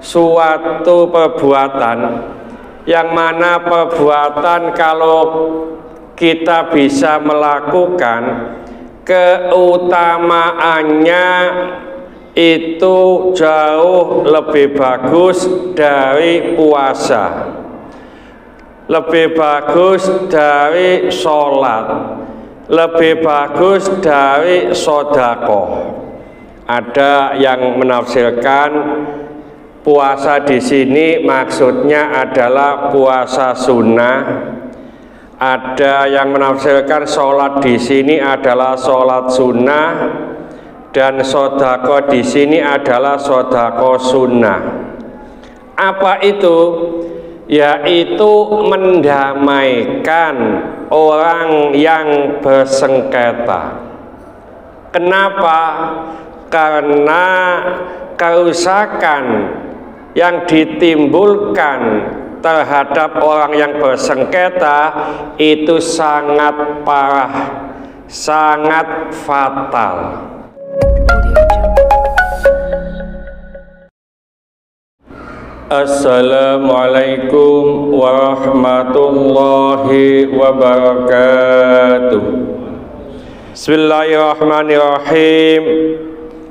suatu perbuatan yang mana perbuatan kalau kita bisa melakukan, keutamaannya itu jauh lebih bagus dari puasa, lebih bagus dari sholat, lebih bagus dari sedekah. Ada yang menafsirkan puasa di sini maksudnya adalah puasa sunnah. Ada yang menafsirkan sholat di sini adalah sholat sunnah, dan sedekah di sini adalah sedekah sunnah. Apa itu? Yaitu mendamaikan orang yang bersengketa. Kenapa? Karena kerusakan yang ditimbulkan terhadap orang yang bersengketa itu sangat parah, sangat fatal. Assalamualaikum warahmatullahi wabarakatuh. Bismillahirrahmanirrahim.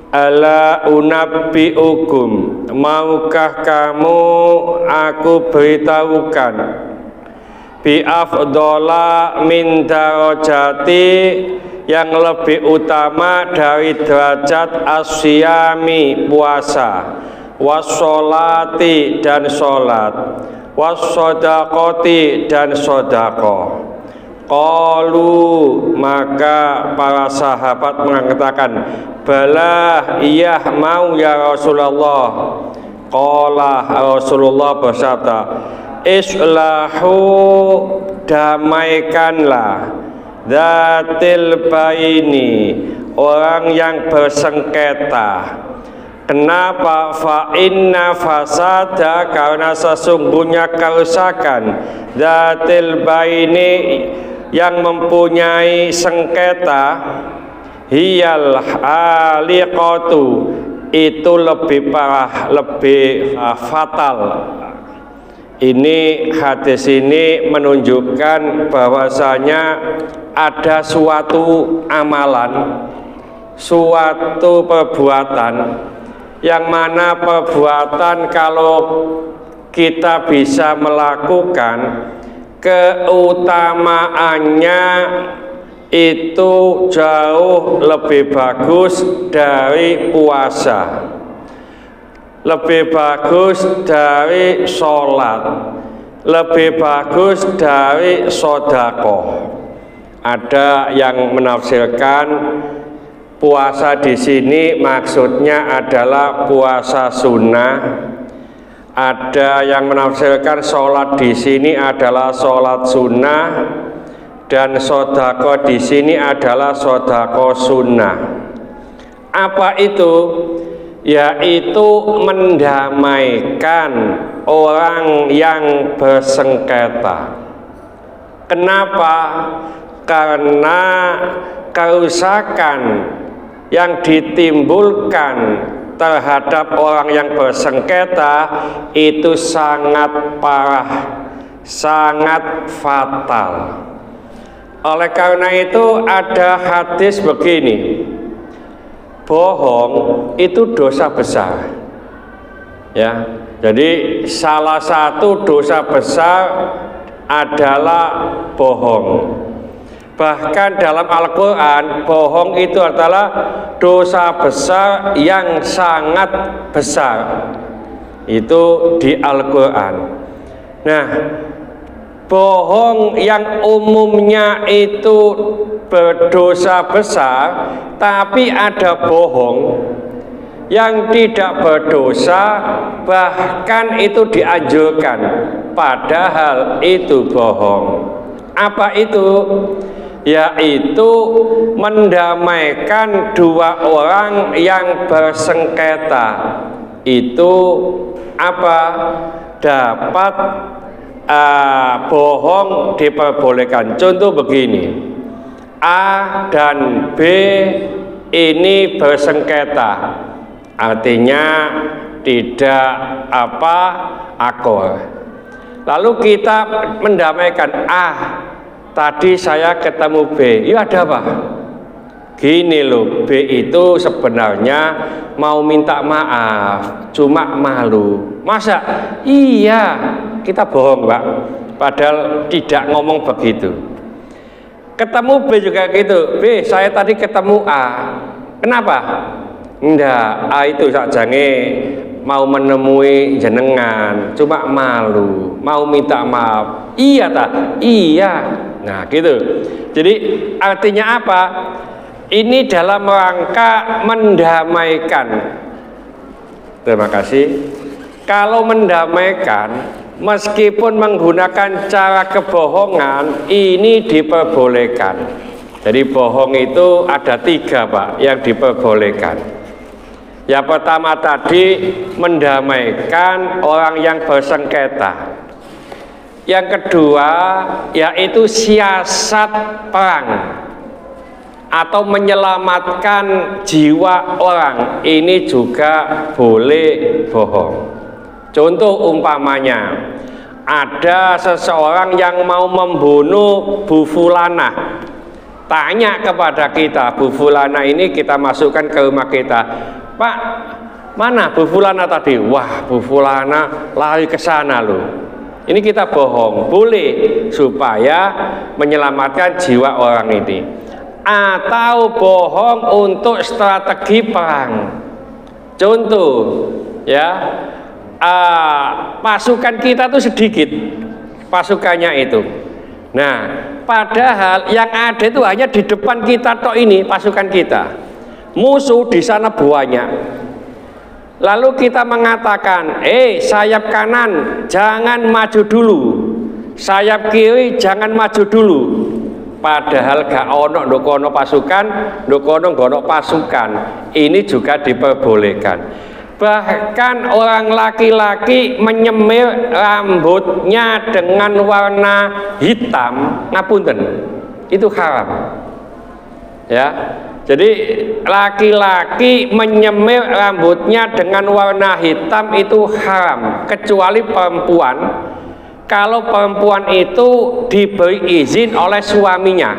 Ala unabbiukum, maukah kamu aku beritahukan, bi afdola min darajati, yang lebih utama dari derajat asyami puasa, wassolati dan sholat, wassodaqoti dan sodaqah. Qalu, maka para sahabat mengatakan, bala, iya mau ya Rasulullah. Qala, Rasulullah bersabda, islahu, damaikanlah, dzatil baini, orang yang bersengketa. Kenapa? Fa inna fasada, karena sesungguhnya kerusakan dzatil baini, yang mempunyai sengketa, hiyal haliqatu, itu lebih parah, lebih fatal. Ini hadis ini menunjukkan bahwasanya ada suatu amalan, suatu perbuatan yang mana perbuatan kalau kita bisa melakukan, keutamaannya itu jauh lebih bagus dari puasa, lebih bagus dari sholat, lebih bagus dari sedekah. Ada yang menafsirkan puasa di sini maksudnya adalah puasa sunnah. Ada yang menafsirkan sholat di sini adalah sholat sunnah, dan sedekah di sini adalah sedekah sunnah. Apa itu? Yaitu mendamaikan orang yang bersengketa. Kenapa? Karena kerusakan yang ditimbulkan terhadap orang yang bersengketa itu sangat parah, sangat fatal. Oleh karena itu ada hadis begini, bohong itu dosa besar, ya. Jadi salah satu dosa besar adalah bohong. Bahkan dalam Al-Quran, bohong itu adalah dosa besar yang sangat besar. Itu di Al-Quran. Nah, bohong yang umumnya itu berdosa besar, tapi ada bohong yang tidak berdosa, bahkan itu dianjurkan, padahal itu bohong. Apa itu? Yaitu mendamaikan dua orang yang bersengketa. Itu apa? Dapat bohong diperbolehkan. Contoh begini, A dan B ini bersengketa, artinya tidak akur. Lalu kita mendamaikan, tadi saya ketemu B, ya ada apa? Gini loh, B itu sebenarnya mau minta maaf, cuma malu. Masa? Iya, kita bohong Pak, padahal tidak ngomong begitu. Ketemu B juga gitu, B saya tadi ketemu A, kenapa? Enggak, A itu sakjange mau menemui jenengan, cuma malu, mau minta maaf. Iya tak? Iya. Nah gitu. Jadi artinya apa? Ini dalam rangka mendamaikan. Terima kasih. Kalau mendamaikan, meskipun menggunakan cara kebohongan, ini diperbolehkan. Jadi bohong itu ada 3 Pak yang diperbolehkan. Yang pertama tadi mendamaikan orang yang bersengketa. Yang kedua yaitu siasat perang atau menyelamatkan jiwa orang, ini juga boleh bohong. Contoh umpamanya ada seseorang yang mau membunuh Bu Fulana, tanya kepada kita, Bu Fulana ini kita masukkan ke rumah kita, Pak, mana Bu Fulana tadi? Wah, Bu Fulana lari ke sana loh. Ini kita bohong, boleh, supaya menyelamatkan jiwa orang ini. Atau bohong untuk strategi perang. Contoh, ya, pasukan kita tuh sedikit, pasukannya itu. Nah, padahal yang ada itu hanya di depan kita tok ini pasukan kita. Musuh di sana banyak. Lalu kita mengatakan, sayap kanan jangan maju dulu, sayap kiri jangan maju dulu. Padahal gak ono ndokono pasukan, ndokono gono pasukan. Ini juga diperbolehkan. Bahkan orang laki-laki menyemir rambutnya dengan warna hitam, ngapunten, itu haram. Ya. Jadi laki-laki menyemir rambutnya dengan warna hitam itu haram, kecuali perempuan. Kalau perempuan itu diberi izin oleh suaminya.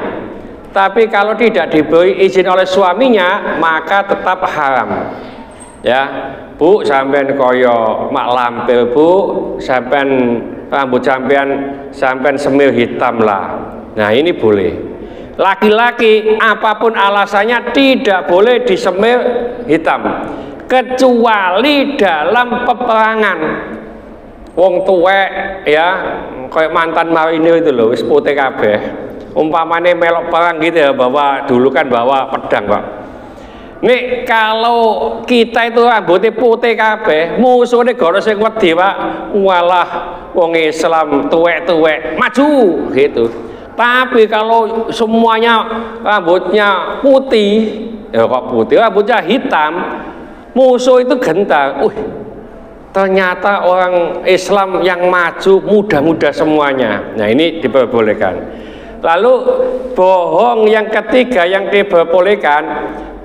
Tapi kalau tidak diberi izin oleh suaminya, maka tetap haram. Ya, Bu, sampean koyo mak lampir Bu, sampean rambut sampean semir hitam lah. Nah, ini boleh. Laki-laki apapun alasannya tidak boleh disemir hitam, kecuali dalam peperangan. Wong tuwek ya, kayak mantan marinir itu loh, wis putih kabeh. Umpamane melok perang gitu ya, dulu kan bawa pedang Pak. Nih kalau kita itu rambutnya putih kabeh, musuhnya gak sing wedi Pak. Walah wong Islam tuwek-tuwek maju gitu. Tapi kalau semuanya rambutnya putih, ya kok putih, rambutnya hitam, musuh itu gentar. Ternyata orang Islam yang maju muda-muda semuanya. Nah, ini diperbolehkan. Lalu bohong yang ketiga yang diperbolehkan,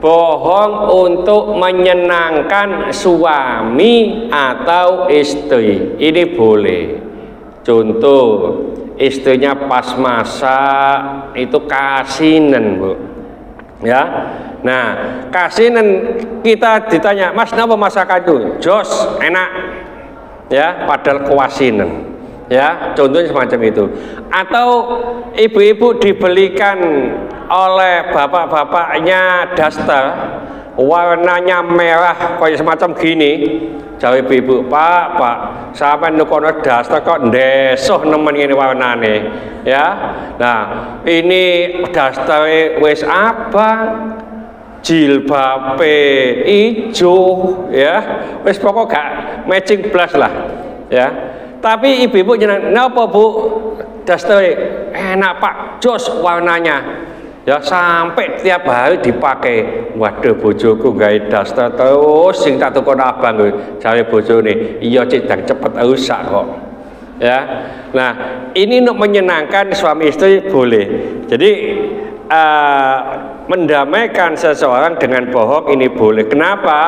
bohong untuk menyenangkan suami atau istri. Ini boleh. Contoh, istrinya pas masak itu kasinan Bu, ya. Nah, kasinan kita ditanya, Mas, kenapa masakan itu? Jos, enak, ya, padahal kewasinan, ya. Contohnya semacam itu. Atau ibu-ibu dibelikan oleh bapak-bapaknya daster warnanya merah kayak semacam gini. Jauh ibu-ibu, Pak, sampai nukono daster kok ndesoh nemen ini warnane, ya. Nah, ini daster wis abang, jilbabe ijo, ya. Wis pokok gak matching blas lah, ya. Tapi ibu-ibu jeneng napa Bu? Daster enak Pak, jos warnanya. Ya sampai tiap hari dipakai. Waduh, bojoku gawe daster terus sing tak tukon abang kuwi. Jare bojone, iya cek dan cepet rusak kok. Ya. Nah, ini untuk menyenangkan suami istri boleh. Jadi mendamaikan seseorang dengan bohong ini boleh. Kenapa?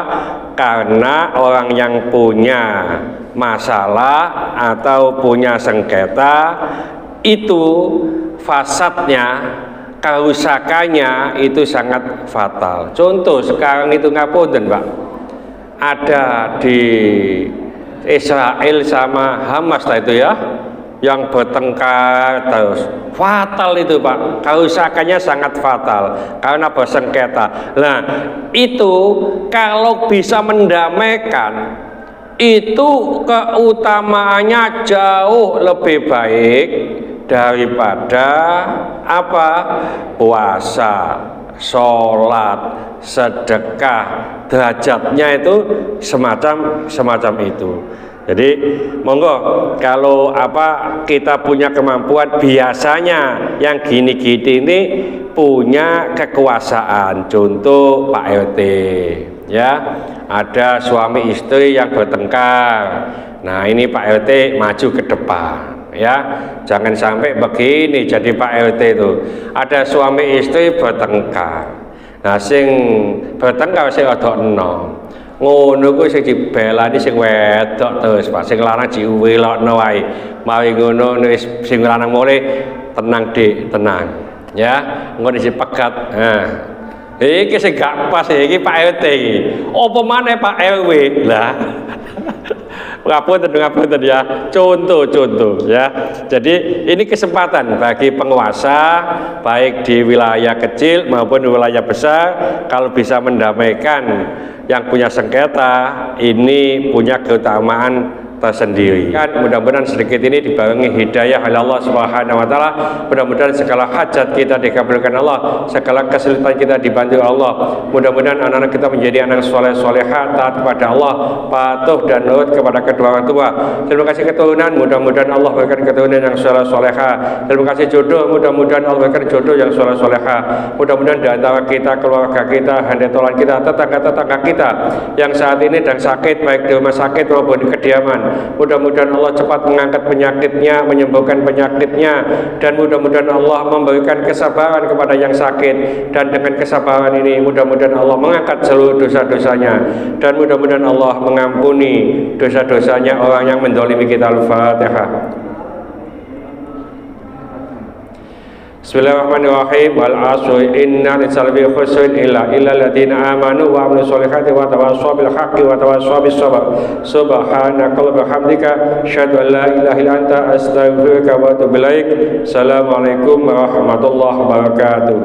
Karena orang yang punya masalah atau punya sengketa itu fasadnya, kerusakannya itu sangat fatal. Contoh sekarang itu ngapunten Pak, ada di Israel sama Hamas itu ya, yang bertengkar terus, fatal itu Pak, kerusakannya sangat fatal karena bersengketa. Nah itu kalau bisa mendamaikan itu keutamaannya jauh lebih baik daripada apa? Puasa, sholat, sedekah, derajatnya itu semacam itu. Jadi monggo kalau apa kita punya kemampuan, biasanya yang gini-gini ini punya kekuasaan. Contoh Pak RT ya, ada suami istri yang bertengkar. Nah ini Pak RT maju ke depan ya, jangan sampai begini. Jadi Pak RT itu ada suami istri bertengkar. Nah sing bertengkar sing rada enom, ngono kuwi sing dibelani sing wedok terus Pak, sing lanang diwelokno wae. Mari ngono wis sing lanang mulai tenang Dik, tenang ya, ngono dipegat. Nah iki sing gak pas iki Pak RT iki. Apa maneh Pak RW lah. Ngapunten ya, contoh ya. Jadi ini kesempatan bagi penguasa baik di wilayah kecil maupun di wilayah besar, kalau bisa mendamaikan yang punya sengketa ini punya keutamaan tersendiri. Kan mudah-mudahan sedikit ini dibarengi hidayah oleh Allah Subhanahu wa taala. Mudah-mudahan segala hajat kita dikabulkan Allah, segala kesulitan kita dibantu Allah. Mudah-mudahan anak-anak kita menjadi anak soleh soleha, taat kepada Allah, patuh dan nurut kepada kedua orang tua. Terima kasih keturunan, mudah-mudahan Allah berikan keturunan yang soleh soleha. Terima kasih jodoh, mudah-mudahan Allah berikan jodoh yang soleh soleha. Mudah-mudahan di antara kita, keluarga kita, handetolan kita, tetangga-tetangga kita yang saat ini sedang sakit baik di rumah sakit maupun di kediaman, mudah-mudahan Allah cepat mengangkat penyakitnya, menyembuhkan penyakitnya, dan mudah-mudahan Allah memberikan kesabaran kepada yang sakit, dan dengan kesabaran ini mudah-mudahan Allah mengangkat seluruh dosa-dosanya, dan mudah-mudahan Allah mengampuni dosa-dosanya orang yang mendolimi kita. Al-Fatihah. Bismillahirrahmanirrahim. Wal 'asri inna linsalabi khusrin illa alladziina aamanu wa 'amilus sholihati wa tawassaw bil haqqi wa tawassaw bis sabr. Subhanaka wa bihamdika asyhadu an la ilaha illa anta astaghfiruka wa atubu ilaik. Assalamualaikum warahmatullahi wabarakatuh.